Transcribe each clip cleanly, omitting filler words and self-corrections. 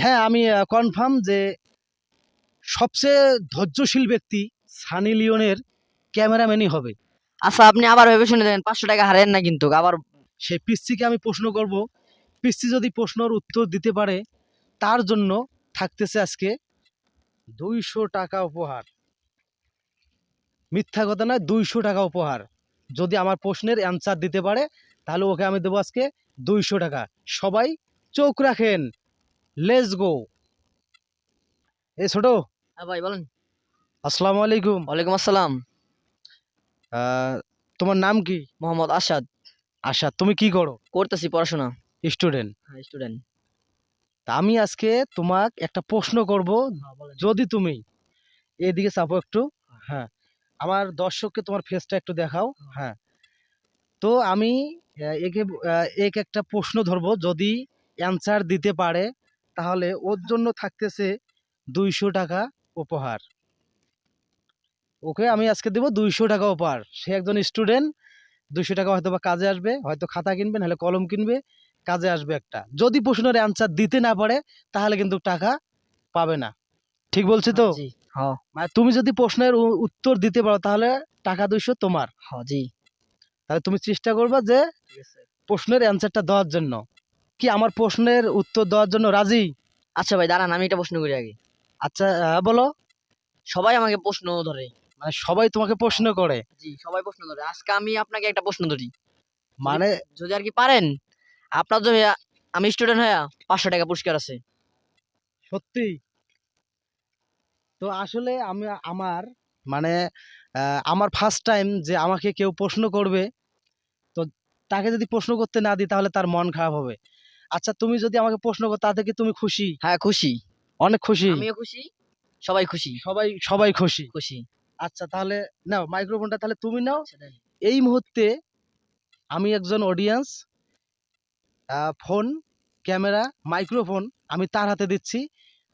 হ্যাঁ, আমি কনফার্ম যে সবচেয়ে ধৈর্যশীল ব্যক্তি সানি লিওনের ক্যামেরাম্যানই হবে। আচ্ছা, আপনি আবার ভেবে শুনে দেন, 500 টাকা হারেন না কিন্তু আবার। সেই পিচ্চিকে আমি প্রশ্ন করব, পিচ্চি যদি প্রশ্নের উত্তর দিতে পারে তার জন্য থাকতেছে আজকে 200 টাকা উপহার। মিথ্যা কথা নয়, 200 টাকা উপহার। যদি আমার প্রশ্নের অ্যান্সার দিতে পারে তাহলে ওকে আমি দেবো আজকে 200 টাকা। সবাই চোখ রাখেন, লেটস গো। এ ছোট, হ্যাঁ ভাই বলেন। আসসালামু আলাইকুম। ওয়ালাইকুম আসসালাম। তোমার নাম কি? মোহাম্মদ আসাদ। আশা, তুমি কি করো? করতেছি পড়াশোনা। স্টুডেন্ট। হ্যাঁ, স্টুডেন্ট। তা আমি আজকে তোমাকে একটা প্রশ্ন করব, হ্যাঁ বলেন। যদি তুমি এদিকে চাপো একটু। হ্যাঁ, আমার দর্শককে তোমার ফেসটা একটু দেখাও। হ্যাঁ, তো আমি একে একটা প্রশ্ন ধরবো, যদি অ্যান্সার দিতে পারে তাহলে ওর জন্য থাকতেছে 200 টাকা উপহার। ওকে আমি আজকে দেবো 200 টাকা উপহার। সে একজন স্টুডেন্ট, 200 টাকা হয়তো বা কাজে আসবে, হয়তো খাতা কিনবে, নাহলে কলম কিনবে, কাজে আসবে একটা। যদি প্রশ্নের অ্যান্সার দিতে না পারে তাহলে কিন্তু টাকা পাবে না। ঠিক বলছি তো? জি। হ্যাঁ। মানে তুমি যদি প্রশ্নের উত্তর দিতে পারো তাহলে টাকা 200 তোমার। হ্যাঁ জি। তাহলে তুমি চেষ্টা করবা যে ঠিক আছে। প্রশ্নের অ্যান্সারটা দেওয়ার জন্য। কি আমার প্রশ্নের উত্তর দেওয়ার জন্য রাজি? আচ্ছা ভাই দাঁড়ান, আমি একটা প্রশ্ন করি আগে। আচ্ছা, বলো। সবাই আমাকে প্রশ্ন ধরে। মানে সবাই তোমাকে প্রশ্ন করে? জি, সবাই প্রশ্ন ধরে। আজকে আমি আপনাকে একটা প্রশ্ন ধরি। যদি মানে যদি আর কি পারেন, আপনার জন্য আমি স্টুডেন্ট হয়ে 500 টাকা পুরস্কার আছে। সত্যি? তো আসলে আমি আমার মানে আমার ফার্স্ট টাইম যে আমাকে কেউ প্রশ্ন করবে, তো তাকে যদি প্রশ্ন করতে না দিই তাহলে তার মন খারাপ হবে। আচ্ছা, তুমি যদি আমাকে প্রশ্ন করো তাতে কি তুমি খুশি? হ্যাঁ খুশি। অনেক খুশি? আমিও খুশি, সবাই খুশি। সবাই সবাই খুশি? খুশি। আচ্ছা, তাহলে নাও মাইক্রোফোনটা, তাহলে তুমি নাও। আচ্ছা দেন। এই মুহূর্তে আমি একজন অডিয়েন্স, ফোন, ক্যামেরা, মাইক্রোফোন আমি তার হাতে দিচ্ছি।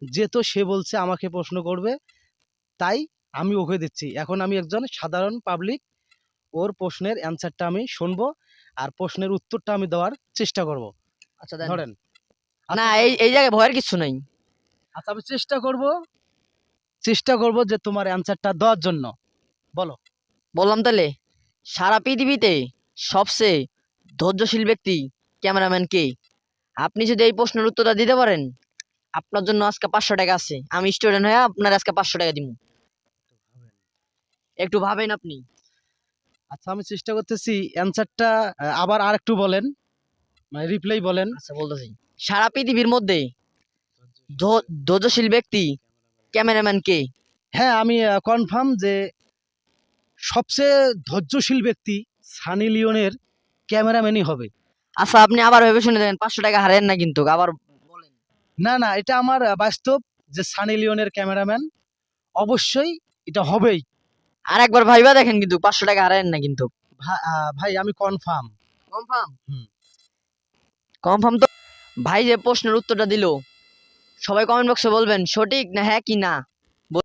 যেহেতু সে বলছে আমাকে প্রশ্ন করবে, তাই আমি ওকে দিচ্ছি। এখন আমি একজন সাধারণ পাবলিক, ওর প্রশ্নের অ্যান্সারটা আমি শুনবো আর প্রশ্নের উত্তরটা আমি দেওয়ার চেষ্টা করব। আচ্ছা দেন। ধরেন। না, আচ্ছা এই এই জায়গায় ভয়ের কিছু নাই। আচ্ছা, আমি চেষ্টা করব যে তোমার অ্যান্সারটা দেওয়ার জন্য। বলো। বললাম তাহলে, সারা পৃথিবীতে সবচেয়ে ধৈর্যশীল ব্যক্তি ক্যামেরাম্যান কে? আপনি যদি এই প্রশ্নের উত্তরটা দিতে পারেন, আপনার জন্য আজকে 500 টাকা আছে। আমি স্টুডেন্ট হয়ে আপনার আজকে 500 টাকা দিব। একটু ভাবেন আপনি। আচ্ছা, আমি চেষ্টা করতেছি অ্যান্সারটা। আবার আর একটু বলেন, মানে রিপ্লাই বলেন। আচ্ছা বলতেছি, সারা পৃথিবীর মধ্যে ধৈর্যশীল ব্যক্তি ক্যামেরাম্যান কে? হ্যাঁ, আমি কনফার্ম যে সবচেয়ে ধৈর্যশীল ব্যক্তি সানি লিওনের ক্যামেরাম্যানই হবে। আচ্ছা, আপনি আবার ভেবে শুনে দেন, 500 টাকা হারেন না কিন্তু আবার বলেন। না না, এটা আমার বাস্তব যে সানি লিওনের ক্যামেরাম্যান অবশ্যই এটা হবেই। আর একবার ভাইবা দেখেন, কিন্তু 500 টাকা হারেন না কিন্তু। ভাই আমি কনফার্ম। কনফার্ম? হুম। কনফার্ম তো। ভাই যে প্রশ্নের উত্তরটা দিল, সবাই কমেন্ট বক্সে বলবেন সঠিক না হ্যাঁ কি না।